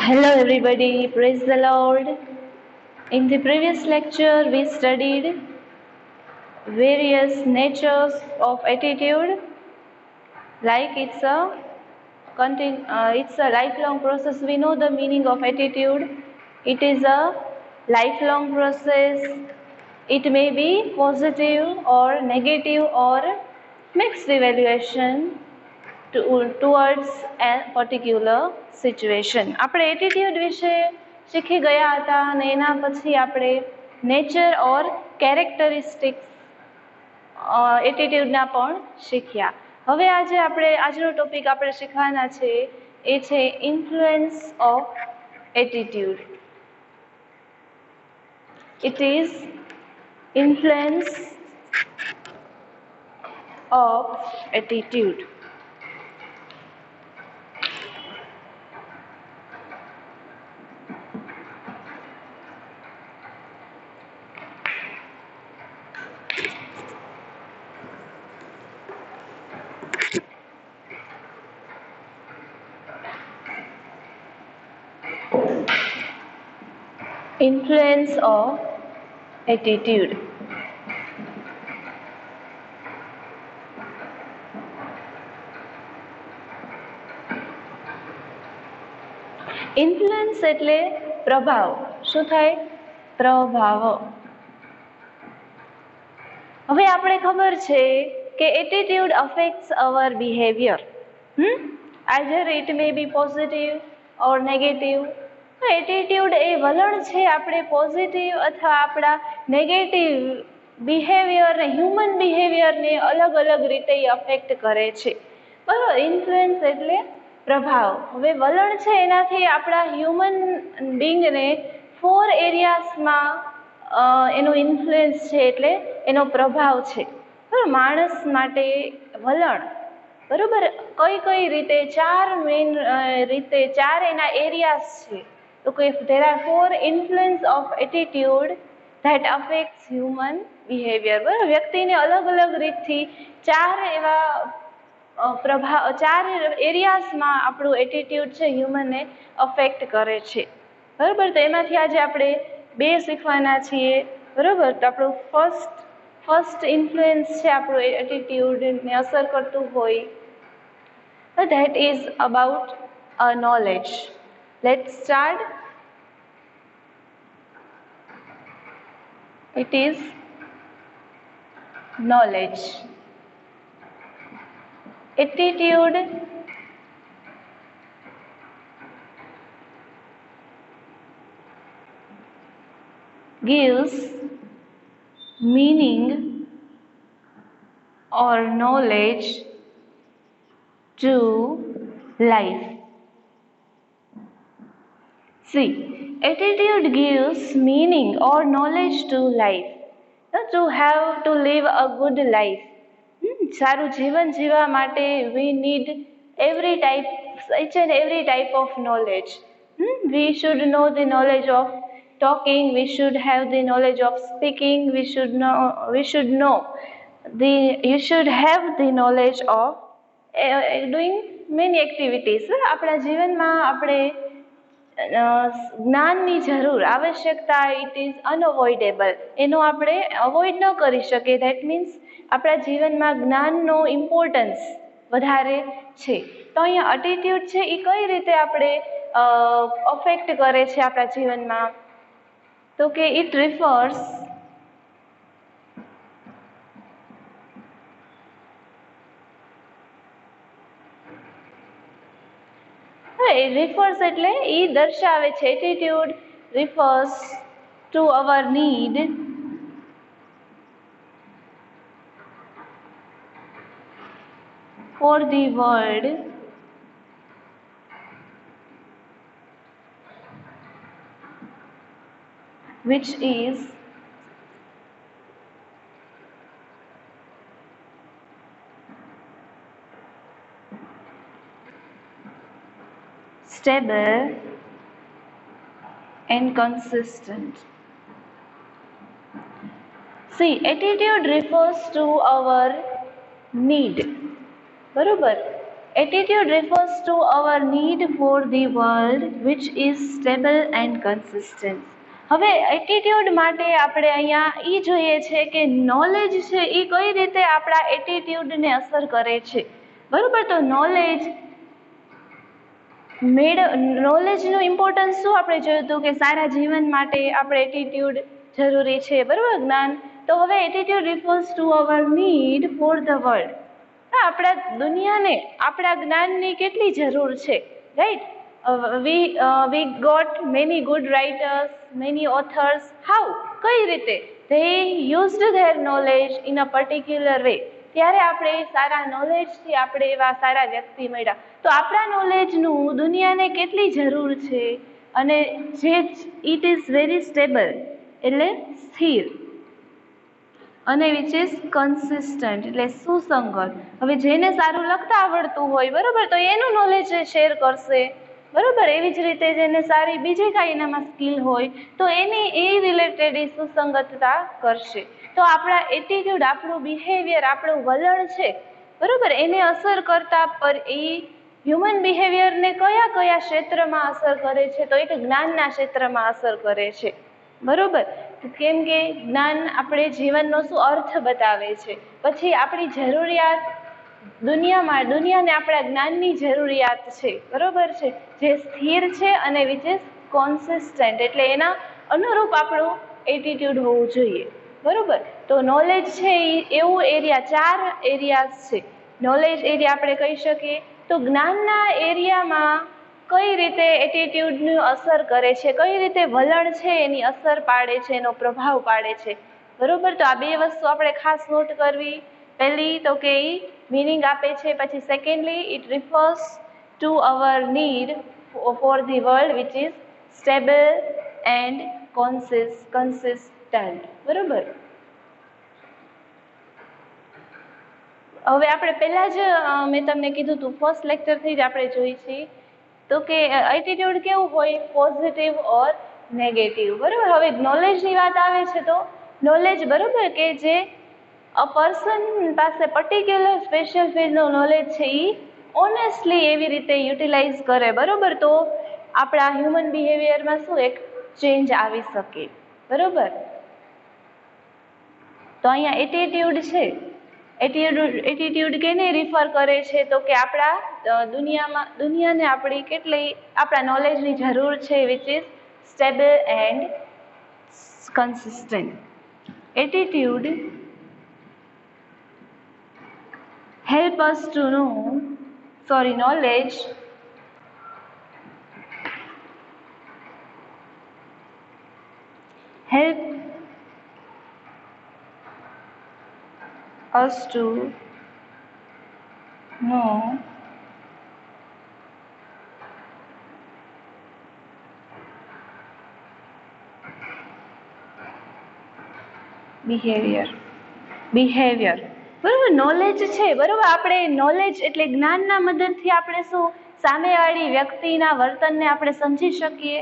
Hello everybody, praise the Lord. In the previous lecture we studied various natures of attitude, like it's a lifelong process. We know the meaning of attitude. It is a lifelong process. It may be positive or negative or mixed evaluation towards a particular situation. આપણે attitude વિશે શીખી ગયા હતા અને એના પછી આપણે nature ઓર characteristics એટીટ્યુડના પણ શીખ્યા. હવે આજનો ટોપિક આપણે શીખવાના છે એ છે influence of attitude. It is influence of attitude. Influence of attitude. Influence એટલે પ્રભાવ. શું થાય? પ્રભાવ. હવે આપણે ખબર છે કે attitude affects our behaviour. Either it may be positive or negative. Attitude એ વલણ છે આપણે પોઝિટિવ અથવા આપણા નેગેટિવ બિહેવિયરને, હ્યુમન બિહેવિયરને અલગ અલગ રીતે અફેક્ટ કરે છે. બરાબર. ઇન્ફ્લુઅન્સ એટલે પ્રભાવ. હવે વલણ છે એનાથી આપણા હ્યુમન બિંગને 4 એરિયાસમાં એનું ઇન્ફ્લુઅન્સ છે, એટલે એનો પ્રભાવ છે. બરાબર. માણસ માટે વલણ, બરાબર, કઈ કઈ રીતે 4 મેઇન રીતે 4 એના એરિયાસ છે. તો કે there are 4 influence of attitude that affects human behavior. બરાબર. વ્યક્તિને અલગ અલગ રીતથી 4 એવા પ્રભાવ, 4 એરિયાસમાં આપણું એટીટ્યુડ છે હ્યુમનને અફેક્ટ કરે છે. બરાબર. તો એમાંથી આજે આપણે 2 શીખવાના છીએ. બરાબર. તો આપણું ફર્સ્ટ ઇન્ફ્લુઅન્સ છે આપણું એટીટ્યુડને અસર કરતું હોય, that is about knowledge. Let's start. It is knowledge. Attitude gives meaning or knowledge to life. See, attitude gives meaning or knowledge to life. To have to live a good life. સારું જીવન જીવવા માટે we need each and every type of knowledge. We should know the knowledge of talking, we should have the knowledge of speaking, you should have the knowledge of doing many activities. આપણા જીવનમાં આપણે જ્ઞાનની જરૂર, આવશ્યકતા, it is unavoidable. એનો આપણે avoid ન કરી શકીએ. ધેટ મીન્સ આપણા જીવનમાં જ્ઞાનનો ઇમ્પોર્ટન્સ વધારે છે. તો અહીંયા એટીટ્યુડ છે એ કઈ રીતે આપણે અફેક્ટ કરે છે આપણા જીવનમાં? તો કે ઇટ રિફર્સ એટલે એ દર્શાવે છે. Attitude refers to our need for the world which is stable and consistent. See, attitude refers to our need. બરોબર. Attitude refers to our need for the world which is stable and consistent. હવે attitude માટે આપણે અહીંયા એ જોઈએ છે કે knowledge છે એ કઈ રીતે આપણા એટીટ્યુડને અસર કરે છે, બરોબર. તો નોલેજનું ઇમ્પોર્ટન્સ શું આપણે જોયું હતું કે સારા જીવન માટે આપણે એટીટ્યુડ જરૂરી છે, બરોબર, જ્ઞાન. તો હવે attitude refers to our need for the world. આપણા દુનિયાને આપણા જ્ઞાનની કેટલી જરૂર છે, right. we got many good writers, many authors. How? કઈ રીતે? they used their knowledge in a particular way. ત્યારે આપણે સારા નોલેજથી આપણે એવા સારા વ્યક્તિ મળ્યા. તો આપણા નોલેજનું દુનિયાને કેટલી જરૂર છે, અને જે ઇટ ઇઝ વેરી સ્ટેબલ એટલે સ્થિર, અને વિચ ઇઝ કન્સિસ્ટન્ટ એટલે સુસંગત. હવે જેને સારું લખતા આવડતું હોય, બરોબર, તો એનું નોલેજ શેર કરશે, બરોબર. એવી જ રીતે જેને સારી બીજી કાંઈ એનામાં સ્કિલ હોય તો એની એ રિલેટેડ એ સુસંગતતા કરશે. તો આપણા એટીટ્યુડ, આપણું બિહેવિયર, આપણું વલણ છે, બરોબર, એને અસર કરતા પર એ હ્યુમન બિહેવિયરને કયા કયા ક્ષેત્રમાં અસર કરે છે, તો એક જ્ઞાનના ક્ષેત્રમાં અસર કરે છે, બરોબર. કેમ કે જ્ઞાન આપણે જીવનનો શું અર્થ બતાવે છે. પછી આપણી જરૂરિયાત દુનિયાને આપણા જ્ઞાનની જરૂરિયાત છે, બરોબર છે, જે સ્થિર છે અને વિચ ઇઝ કોન્સિસ્ટન્ટ એટલે એના અનુરૂપ આપણું એટીટ્યુડ હોવું જોઈએ, બરોબર. તો નોલેજ છે એ એવું એરિયા, 4 એરિયાઝ છે. નોલેજ એરિયા આપણે કહી શકીએ. તો જ્ઞાનના એરિયામાં કઈ રીતે એટીટ્યુડનું અસર કરે છે, કઈ રીતે વલણ છે એની અસર પાડે છે, એનો પ્રભાવ પાડે છે, બરોબર. તો આ 2 વસ્તુ આપણે ખાસ નોટ કરવી. પહેલી તો કે એ મિનિંગ આપે છે, પછી secondly it refers to our need for the world which is stable and consistent, બરોબર. હવે આપણે પહેલાં જ મેં તમને કીધું હતું, ફર્સ્ટ લેક્ચરથી જ આપણે જોઈ છીએ તો કે એટીટ્યુડ કેવું હોય, પોઝિટિવ ઓર નેગેટિવ, બરોબર. હવે નોલેજની વાત આવે છે તો નોલેજ, બરોબર, કે જે અ પર્સન પાસે પર્ટિક્યુલર સ્પેશિયલ ફિલ્ડનું નોલેજ છે એ ઓનેસ્ટલી એવી રીતે યુટિલાઇઝ કરે, બરોબર. તો આપણા હ્યુમન બિહેવિયરમાં શું એક ચેન્જ આવી શકે, બરોબર. તો અહીંયા એટીટ્યુડ છે, એટીટ્યુડ કેને રિફર કરે છે તો કે આપણા દુનિયાને આપણી કેટલી આપણા નોલેજની જરૂર છે which is stable and consistent. Attitude help us to know, knowledge help us to know behavior, બરોબર. નોલેજ છે, બરોબર. આપણે નોલેજ એટલે જ્ઞાનના મદદથી આપણે શું સામેવાળી વ્યક્તિના વર્તનને આપણે સમજી શકીએ,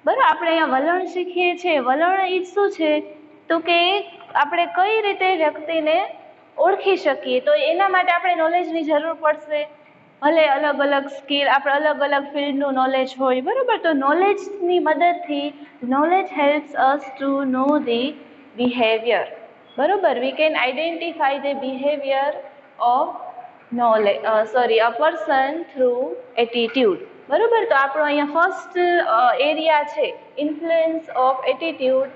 બરાબર. આપણે અહીંયા વલણ શીખીએ છીએ. વલણ એ શું છે તો કે આપણે કઈ રીતે વ્યક્તિને ઓળખી શકીએ, તો એના માટે આપણે નોલેજની જરૂર પડશે. ભલે અલગ અલગ સ્કિલ, આપણે અલગ અલગ ફિલ્ડનું નોલેજ હોય, બરાબર. તો નોલેજની મદદથી knowledge helps us to know the behaviour, બરોબર. We can identify the behaviour of a person through attitude, બરોબર. તો આપણો અહીંયા ફર્સ્ટ એરિયા છે influence of attitude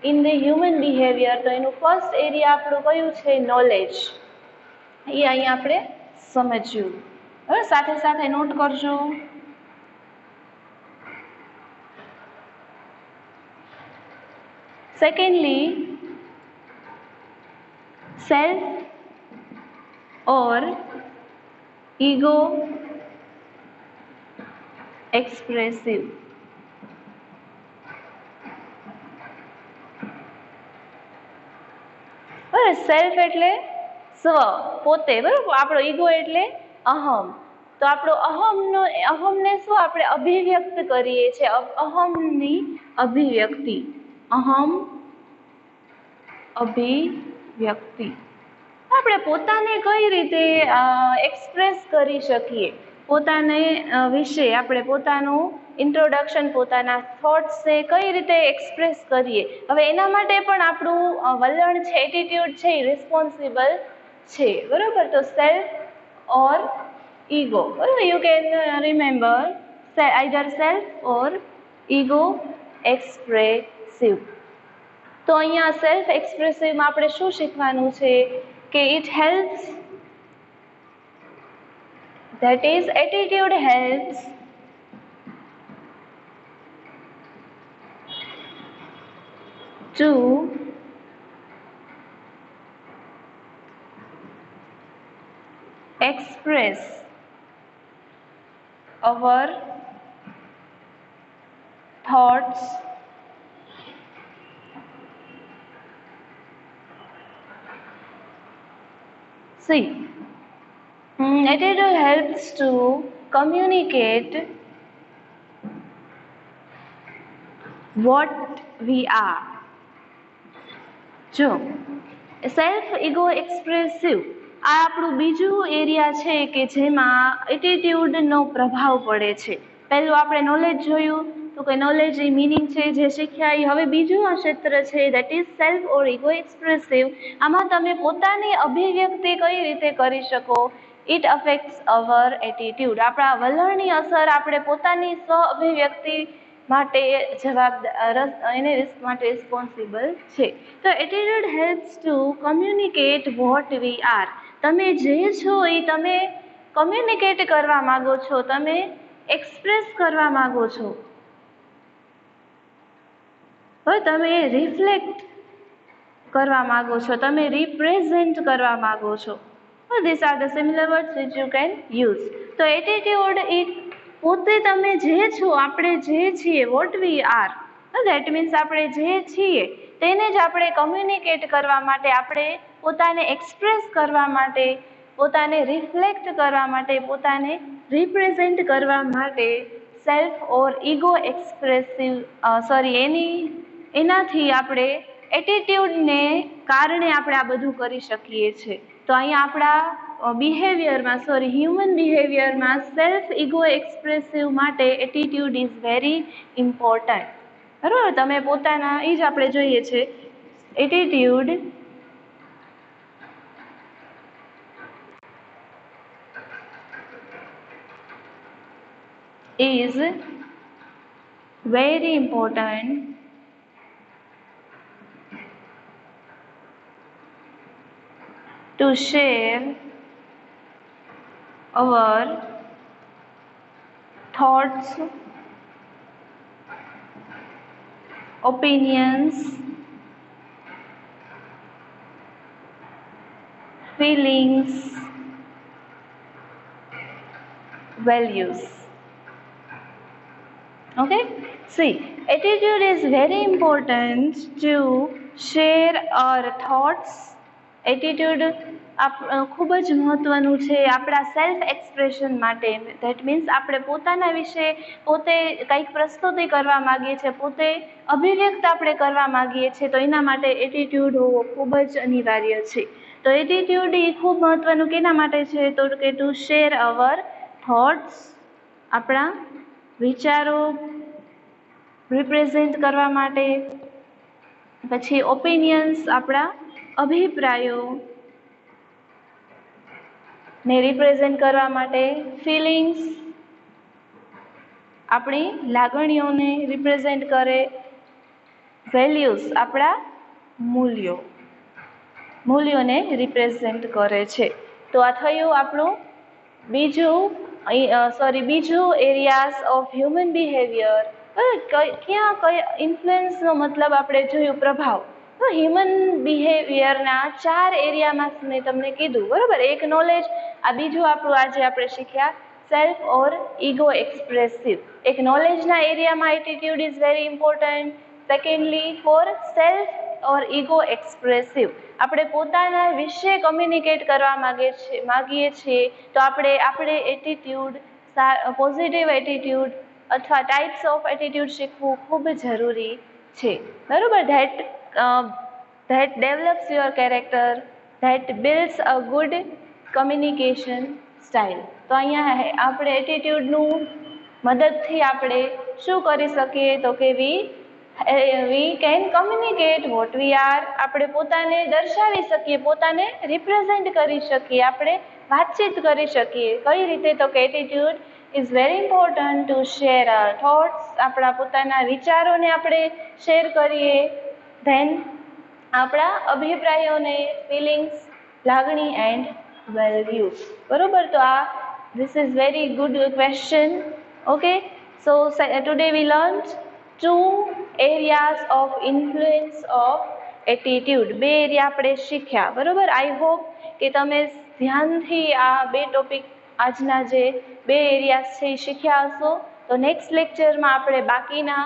in the human behaviour. તો એનું ફર્સ્ટ એરિયા આપણું કયું છે, નોલેજ. એ અહીંયા આપણે સમજ્યું, બરાબર. સાથે સાથે નોટ કરજો. સેકન્ડલી, સેલ્ફ और ईगो एक्सप्रेसिव, બરાબર. સેલ્ફ એટલે સ્વ, પોતે, બરાબર. આપણો ઈગો એટલે અહમ. તો આપણો અહમને શું આપણે અભિવ્યક્ત કરીએ છીએ, અહમની અભિવ્યક્તિ, અહમ અભિવ્યક્તિ, આપણે પોતાને કઈ રીતે એક્સપ્રેસ કરી શકીએ, પોતાને વિશે આપણે પોતાનું ઇન્ટ્રોડક્શન, પોતાના થોટ્સને કઈ રીતે એક્સપ્રેસ કરીએ. હવે એના માટે પણ આપણું વલણ છે, એટીટ્યુડ છે, એ રિસ્પોન્સિબલ છે. બરોબર. તો સેલ્ફ ઓર ઈગો. બરોબર. You can remember either self or ego expressive. તો અહીંયા સેલ્ફ એક્સપ્રેસિવમાં આપણે શું શીખવાનું છે કે it helps, that is attitude helps to express our thoughts see attitude helps to communicate what we are. જો સેલ્ફ ઈગો એક્સપ્રેસિવ આ આપણું બીજું એરિયા છે કે જેમાં એટીટ્યુડનો પ્રભાવ પડે છે. પહેલું આપણે નોલેજ જોયું તો કે નોલેજ એ મિનિંગ છે જે શીખ્યા એ. હવે બીજું આ ક્ષેત્ર છે that is self or ego expressive. આમાં તમે પોતાની અભિવ્યક્તિ કઈ રીતે કરી શકો. It affects our attitude. આપણા વલણની અસર આપણે પોતાની સ્વ અભિવ્યક્તિ માટે જવાબદાર, એને માટે રિસ્પોન્સિબલ છે. તો attitude helps to communicate what we are. તમે જે છો એ તમે કમ્યુનિકેટ કરવા માગો છો, તમે એક્સપ્રેસ કરવા માગો છો, તમે રિફ્લેક્ટ કરવા માગો છો, તમે રિપ્રેઝેન્ટ કરવા માગો છો. This are the similar words which you can use. તો એટીટ્યુડ એ પોતે તમે જે છો, આપણે જે છીએ, what we are, that means આપણે જે છીએ તેને જ આપણે કમ્યુનિકેટ કરવા માટે, આપણે પોતાને એક્સપ્રેસ કરવા માટે, પોતાને રિફ્લેક્ટ કરવા માટે, પોતાને રિપ્રેઝેન્ટ કરવા માટે સેલ્ફ ઓર ઈગો એક્સપ્રેસિવ એનાથી આપણે એટીટ્યુડને કારણે આપણે આ બધું કરી શકીએ છીએ. તો અહીંયા આપણા બિહેવિયરમાં, હ્યુમન બિહેવિયરમાં સેલ્ફ ઈગો એક્સપ્રેસિવ માટે એટીટ્યુડ ઇઝ વેરી ઇમ્પોર્ટન્ટ. બરાબર. તમે પોતાના એ જ આપણે જોઈએ છે attitude is very important to share our thoughts, opinions, feelings, values. Okay, see, attitude is very important to share our thoughts. Attitude ખૂબ જ મહત્વનું છે આપણા સેલ્ફ એક્સપ્રેશન માટે. ધેટ મીન્સ આપણે પોતાના વિશે પોતે કંઈક પ્રસ્તુતિ કરવા માગીએ છીએ, પોતે અભિવ્યક્ત આપણે કરવા માગીએ છીએ, તો એના માટે એટીટ્યુડ હોવો ખૂબ જ અનિવાર્ય છે. તો એટીટ્યુડ એ ખૂબ મહત્વનું કેના માટે છે તો કે ટુ શેર અવર થોટ્સ, આપણા વિચારો રિપ્રેઝેન્ટ કરવા માટે, પછી ઓપિનિયન્સ આપણા અભિપ્રાયો ને રિપ્રેઝેન્ટ કરવા માટે, ફિલિંગ્સ આપણી લાગણીઓને રિપ્રેઝેન્ટ કરે, વેલ્યુઝ આપણા મૂલ્યોને રિપ્રેઝેન્ટ કરે છે. તો આ થયું આપણું બીજું એરિયાઝ ઓફ હ્યુમન બિહેવિયર. ક્યાં કયા ઇન્ફ્લુઅન્સનો મતલબ આપણે જોયું, પ્રભાવ. તો હ્યુમન બિહેવિયરના 4 એરિયામાં મેં તમને કીધું. બરાબર. એક નોલેજ, આ બીજું આપણું આજે આપણે શીખ્યા સેલ્ફ ઓર ઈગો એક્સપ્રેસિવ. એક નોલેજના એરિયામાં attitude is very important. Secondly for self or ego expressive, આપણે પોતાના વિશે કમ્યુનિકેટ કરવા માગીએ છીએ તો આપણે એટીટ્યુડ, પોઝિટિવ એટીટ્યુડ અથવા ટાઈપ્સ ઓફ એટીટ્યુડ શીખવું ખૂબ જરૂરી છે. બરાબર. That develops your character, that builds a good communication style. તો અહીંયા આપણે એટીટ્યુડનું મદદથી આપણે શું કરી શકીએ તો કે we can communicate what we are, આપણે પોતાને દર્શાવી શકીએ, પોતાને રિપ્રેઝેન્ટ કરી શકીએ, આપણે વાતચીત કરી શકીએ. કઈ રીતે તો કે attitude is very important to share our thoughts, આપણા પોતાના વિચારોને આપણે શેર કરીએ, ધેન આપણા અભિપ્રાયોને, ફિલિંગ્સ, લાગણી એન્ડ વેલ્યુઝ. બરોબર, તો આ this is very good question. Okay, so today we learned two areas of influence of attitude. બે એરિયા આપણે શીખ્યા. બરોબર, આઈ હોપ કે તમે ધ્યાનથી આ બે ટોપિક, આજના જે બે એરિયાસ છે એ શીખ્યા હશો. તો નેક્સ્ટ લેક્ચરમાં આપણે બાકીના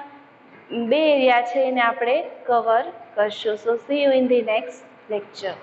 બે એરિયા છે એને આપણે કવર કરશું. So see you in the next lecture.